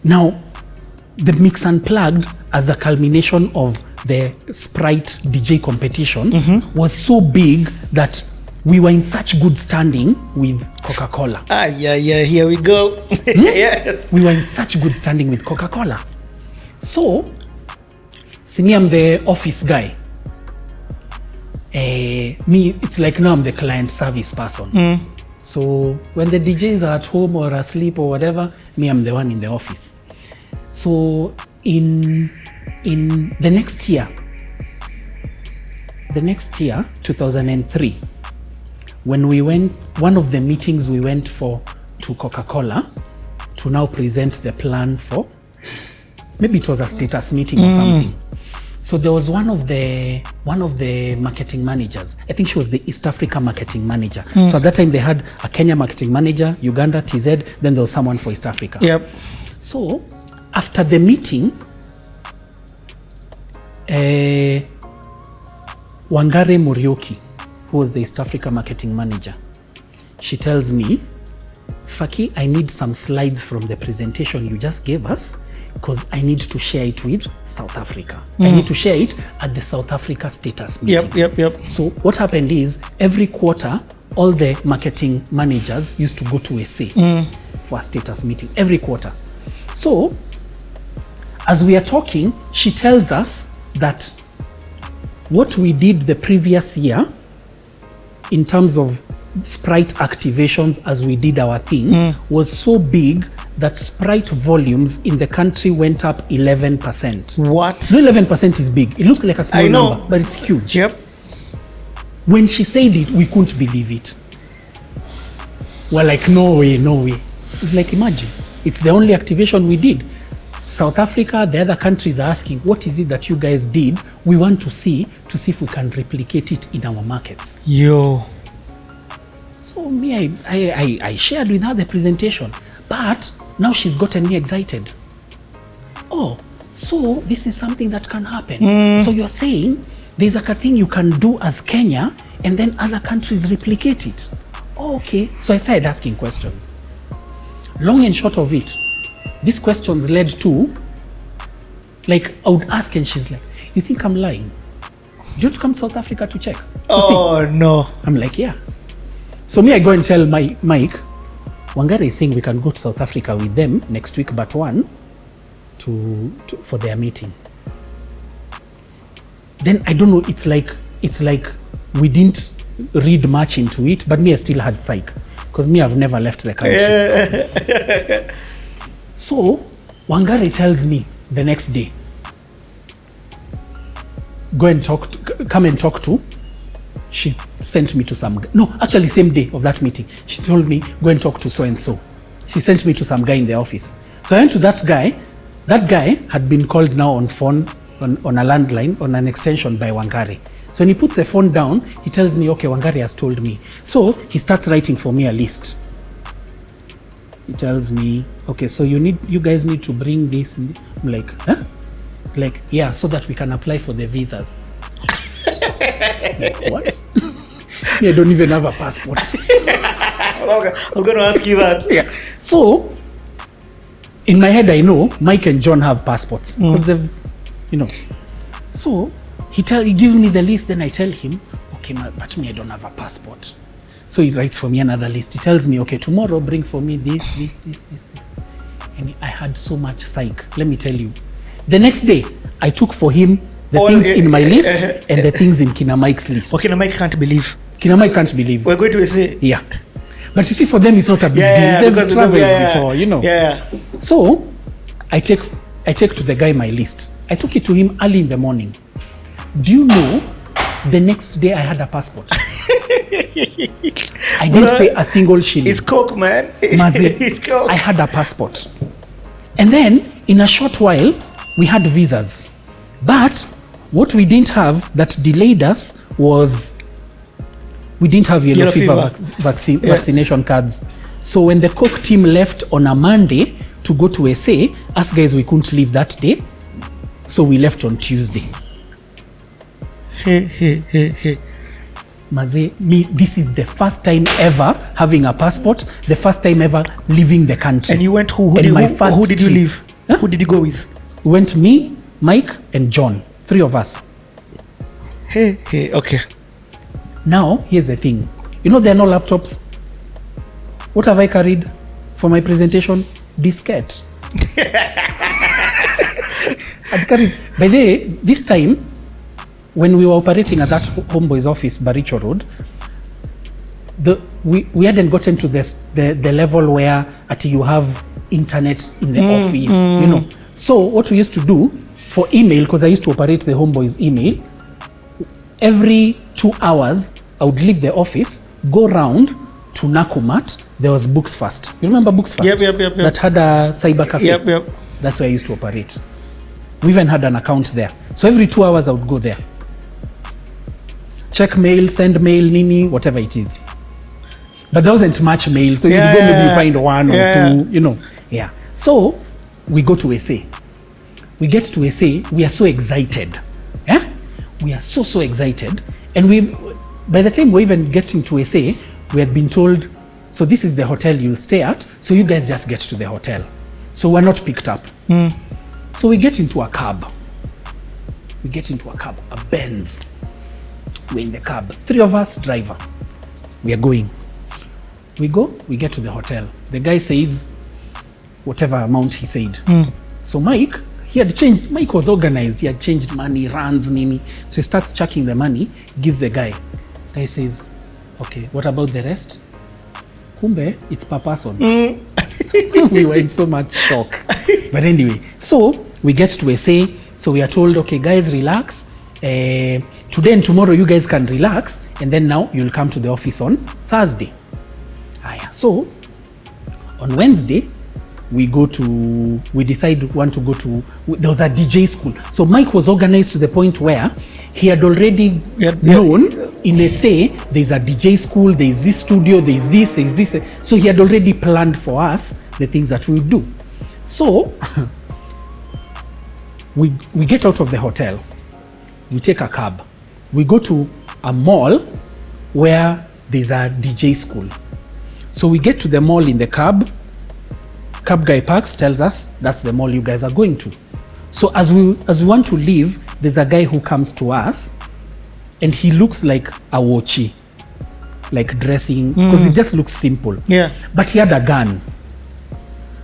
Now, the Mix Unplugged, as a culmination of the Sprite DJ competition, was so big that we were in such good standing with Coca-Cola. Here we go. Yes. We were in such good standing with Coca-Cola. So, see, I'm the office guy. Me, it's like now I'm the client service person. So when the DJs are at home or asleep or whatever, me, I'm the one in the office. So in the next year, 2003, when we went, one of the meetings we went for to Coca-Cola to now present the plan for, maybe it was a status meeting or something. So there was one of the marketing managers. I think she was the East Africa marketing manager. So at that time they had a Kenya marketing manager, Uganda, TZ, then there was someone for East Africa. Yep. So after the meeting, Wangare Murioki, who was the East Africa marketing manager, she tells me, Fakii, I need some slides from the presentation you just gave us, because I need to share it with South Africa. I need to share it at the South Africa status meeting. Yep. So what happened is, every quarter, all the marketing managers used to go to SA for a status meeting, every quarter. So as we are talking, she tells us that what we did the previous year in terms of Sprite activations as we did our thing was so big that Sprite volumes in the country went up 11%. What? No, 11% is big. It looks like a small number, but it's huge. Yep. When she said it, we couldn't believe it. We're like, no way. It's like, imagine, it's the only activation we did. South Africa, the other countries are asking, what is it that you guys did? We want to see if we can replicate it in our markets. Yo. So me, I shared with her the presentation, but now she's gotten me excited. Oh, so this is something that can happen. So you're saying there's like a thing you can do as Kenya and then other countries replicate it. Oh, okay. So I started asking questions. Long and short of it, these questions led to, like, I would ask and she's like, you think I'm lying? Do you want to come to South Africa to check? Oh, no. I'm like, yeah. So me, I go and tell Mike, Wangare is saying we can go to South Africa with them next week, but one, for their meeting. Then I don't know, it's like we didn't read much into it, but me, I still had psych, because me, I've never left the country. Yeah. So Wangare tells me the next day, come and talk to. She sent me to same day of that meeting, she told me, go and talk to so-and-so. She sent me to some guy in the office. So I went to that guy. That guy had been called now on phone, on a landline, on an extension by Wangare. So when he puts the phone down, he tells me, okay, Wangare has told me. So he starts writing for me a list. He tells me, okay, so you guys need to bring this. I'm like, huh? Like, yeah, so that we can apply for the visas. Like, what? I don't even have a passport. I'm going to ask you that. Yeah. So in my head, I know Mike and John have passports because they've, So he gives me the list, then I tell him, okay, but me, I don't have a passport. So he writes for me another list. He tells me, okay, tomorrow bring for me this. And I had so much psych, let me tell you. The next day, I took for him the things in my list and the things in Kina Mike's list. Okay, Kina Mike can't believe. Kina Mike can't believe. We're going to say. Yeah. But you see, for them, it's not a big deal. They've traveled before, Yeah. So I take to the guy my list. I took it to him early in the morning. Do you know, the next day I had a passport. I didn't pay a single shilling. It's coke, man. It's coke. I had a passport. And then, in a short while, we had visas. But what we didn't have that delayed us was we didn't have yellow fever vaccination cards. So when the Coke team left on a Monday to go to SA, us guys, we couldn't leave that day. So we left on Tuesday. Maze, this is the first time ever having a passport, the first time ever leaving the country. And you went who did you leave? Huh? Who did you go with? We went me, Mike, and John. 3 of us. Hey, okay. Now, here's the thing. You know there are no laptops. What have I carried for my presentation? Diskette. I'd carried. By the way, this time, when we were operating at that Homeboyz office, Baricho Road, we hadn't gotten to the level where you have internet in the office, you know. So what we used to do for email, because I used to operate the Homeboyz email, every 2 hours, I would leave the office, go round to Nakumat. There was Books First. You remember Books First? Yep. That had a cyber cafe. Yep. That's where I used to operate. We even had an account there. So every 2 hours, I would go there. Check mail, send mail, nini, whatever it is. But there wasn't much mail, so you'd go maybe find 1 or 2, you know. Yeah. So we go to SA. We get to SA, we are so excited. Yeah? We are so excited. And by the time we're even getting to SA, we had been told, so this is the hotel you'll stay at, so you guys just get to the hotel. So we're not picked up. So we get into a cab. A Benz. We're in the cab. 3 of us, driver. We are going. We go, we get to the hotel. The guy says whatever amount he said. So Mike, Mike was organized. He had changed money, runs, nini. So he starts chucking the money, gives the guy. Guy says, okay, what about the rest? Kumbe, it's per person. We were in so much shock. But anyway, so we get to SA. So we are told, okay, guys, relax. Today and tomorrow you guys can relax. And then now you'll come to the office on Thursday. So on Wednesday, we decide we want to go to, there was a DJ school. So Mike was organized to the point where he had already known in SA, there's a DJ school, there's this studio, there's this. So he had already planned for us the things that we would do. So we get out of the hotel, we take a cab, we go to a mall where there's a DJ school. So we get to the mall in the cab guy parks, tells us that's the mall you guys are going to. So as we want to leave, there's a guy who comes to us and he looks like a watchy, like dressing, because it just looks simple. Yeah. But he had a gun.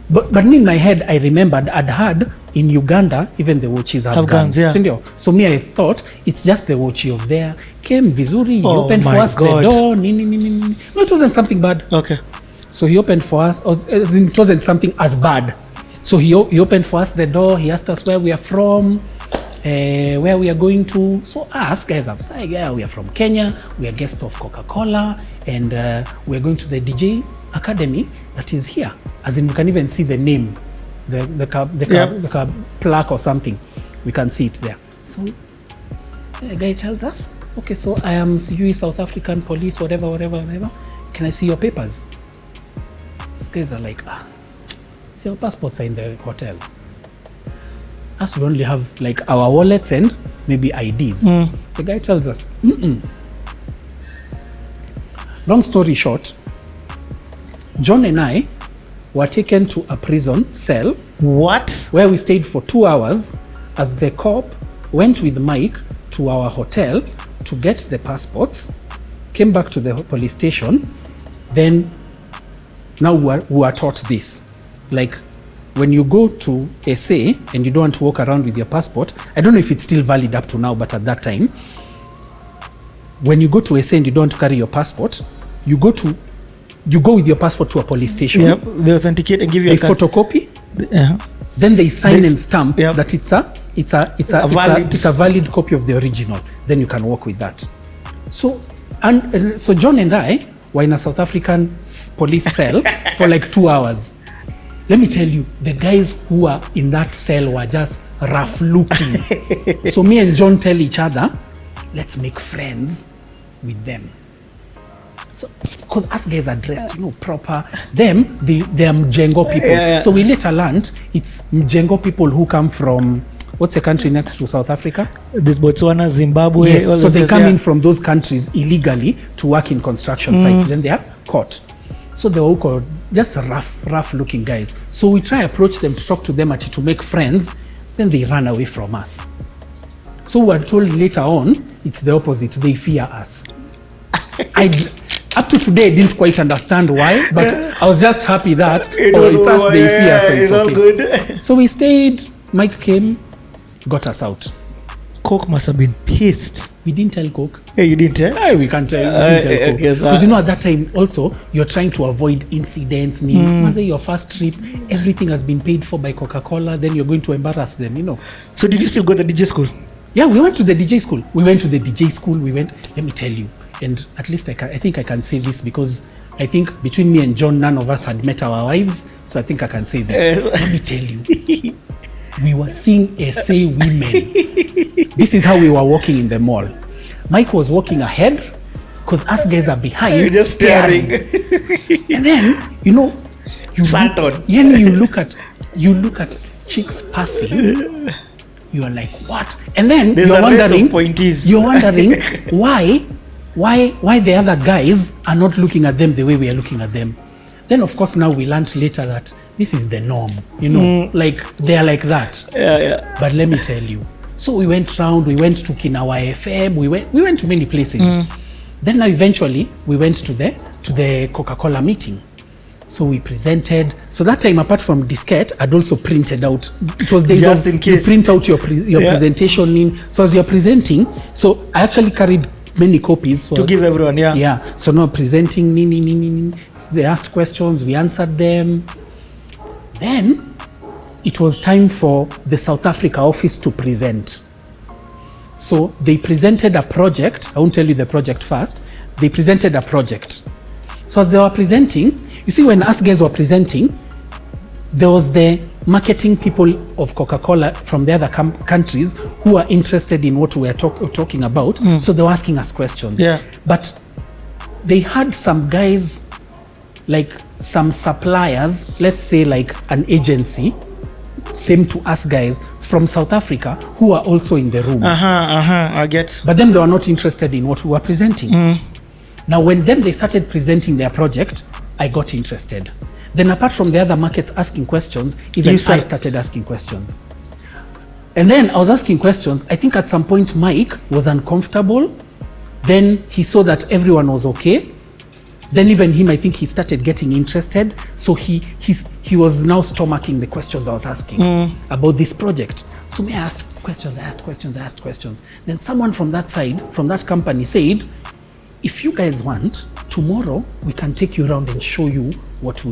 But me in my head, I remembered I'd heard in Uganda, even the watches have guns. Yeah. So me, I thought it's just the watchy of there. Came vizuri, he opened for us the door. No, it wasn't something bad. Okay. So he opened for us, it wasn't something as bad. So he opened for us the door, he asked us where we are from, where we are going to. So us guys have said, yeah, we are from Kenya, we are guests of Coca-Cola, and we are going to the DJ Academy that is here. As in, we can even see the name, the plaque or something. We can see it there. So the guy tells us, okay, so I am South African police, whatever. Can I see your papers? These guys are like, see, our passports are in the hotel. Us, we only have like our wallets and maybe IDs. The guy tells us, Long story short, John and I were taken to a prison cell. What? Where we stayed for 2 hours as the cop went with Mike to our hotel to get the passports, came back to the police station. Then now we are taught this. Like when you go to SA and you don't want to walk around with your passport, I don't know if it's still valid up to now, but at that time, when you go to SA and you don't want to carry your passport, you go with your passport to a police station. Yep, they authenticate and give you a photocopy. Then they sign and stamp that it's a valid copy of the original. Then you can walk with that. So John and I were in a South African police cell for like 2 hours. Let me tell you, the guys who are in that cell were just rough looking. So me and John tell each other, let's make friends with them. So, because us guys are dressed, proper. They are Mjengo people. So we later learned it's Mjengo people who come from, what's the country next to South Africa? This Botswana, Zimbabwe. Yes, so they come in from those countries illegally to work in construction sites. Then they are caught. So they were all just rough looking guys. So we try approach them to talk to them actually to make friends. Then they ran away from us. So we were told later on, it's the opposite. They fear us. Up to today, I didn't quite understand why, but I was just happy that it's us they fear, so it's all okay. good. So we stayed. Mike came, got us out. Coke must have been pissed. We didn't tell Coke. Yeah, you didn't tell? We can't tell. We didn't tell Coke. Because at that time also, you're trying to avoid incidents. Your first trip, everything has been paid for by Coca-Cola. Then you're going to embarrass them, So did you still go to the DJ school? Yeah, we went to the DJ school. Let me tell you. And at least I think I can say this because I think between me and John, none of us had met our wives. So I think I can say this. Let me tell you. We were seeing SA women. This is how we were walking in the mall. Mike was walking ahead because us guys are behind. You're just staring. And then, you look at chicks passing. You are like, what? And then you're wondering why the other guys are not looking at them the way we are looking at them. Then of course now we learned later that this is the norm, like they are like that. Yeah. But let me tell you. So we went round, we went to Kinawa FM, we went to many places. Then now eventually we went to the Coca-Cola meeting. So we presented. So that time, apart from diskette, I'd also printed out. It was days just of in case. You print out your presentation in. So as you're presenting, so I actually carried many copies to give everyone. Yeah. So now presenting, they asked questions, we answered them. Then it was time for the South Africa office to present. So they presented a project. I won't tell you the project first. They presented a project. So as they were presenting, you see, when us guys were presenting, there was the marketing people of Coca-Cola from the other countries who are interested in what we are talking about. So they were asking us questions. Yeah. But they had some guys, like some suppliers, let's say like an agency, same to us guys from South Africa, who are also in the room. I get. But then they were not interested in what we were presenting. Now, when they started presenting their project, I got interested. Then apart from the other markets asking questions, even I started asking questions. And then I was asking questions. I think at some point Mike was uncomfortable. Then he saw that everyone was okay. Then even him, I think he started getting interested. So he was now stomaching the questions I was asking about this project. So I asked questions. Then someone from that side, from that company said, if you guys want, tomorrow we can take you around and show you what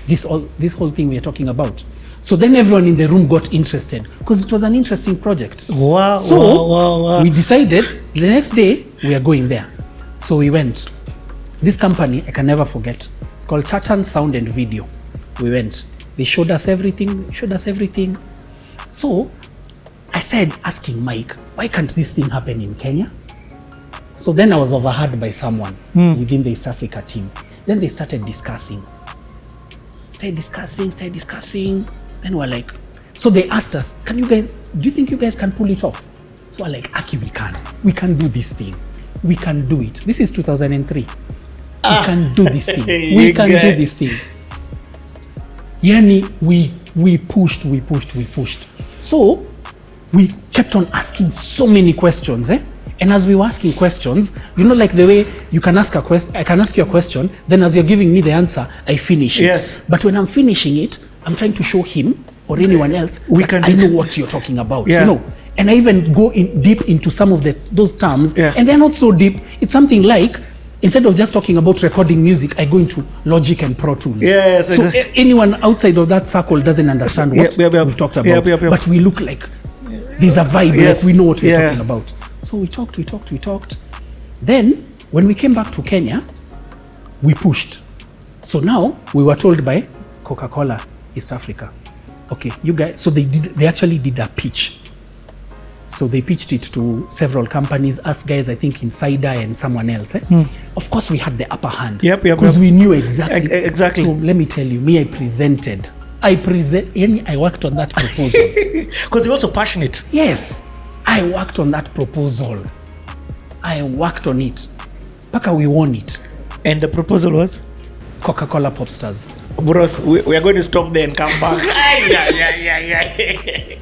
this whole thing we are talking about. So then everyone in the room got interested because it was an interesting project. Wow. We decided the next day we are going there. So we went. This company I can never forget. It's called Tatan Sound and Video. We went. They showed us everything. So I started asking Mike, why can't this thing happen in Kenya? So then I was overheard by someone within the East Africa team. Then they started discussing. Then we're like, so they asked us, do you think you guys can pull it off? So we're like, Aki, we can do this thing. We can do it. This is 2003. We can do this thing. We can do this thing. Yani, we pushed. So we kept on asking so many questions, And as we were asking questions, like the way you can ask a question, I can ask you a question, then as you're giving me the answer, I finish it. Yes. But when I'm finishing it, I'm trying to show him or anyone else I know what you're talking about, And I even go deep into some of those terms, and they're not so deep. It's something like, instead of just talking about recording music, I go into Logic and Pro Tools. Yes, so anyone outside of that circle doesn't understand what we've talked about. But we look like there's a vibe, like we know what we're talking about. So we talked. Then, when we came back to Kenya, we pushed. So now, we were told by Coca-Cola East Africa, okay, you guys, so they actually did a pitch. So they pitched it to several companies, us guys, I think Insider and someone else. Of course, we had the upper hand. Because we knew exactly. So let me tell you, I presented. I worked on that proposal. Because you're also passionate. Yes. I worked on that proposal. I worked on it. Paka, we won it. And the proposal was? Coca-Cola pop stars. Bros, we are going to stop there and come back. Ay, ay, ay, ay, ay.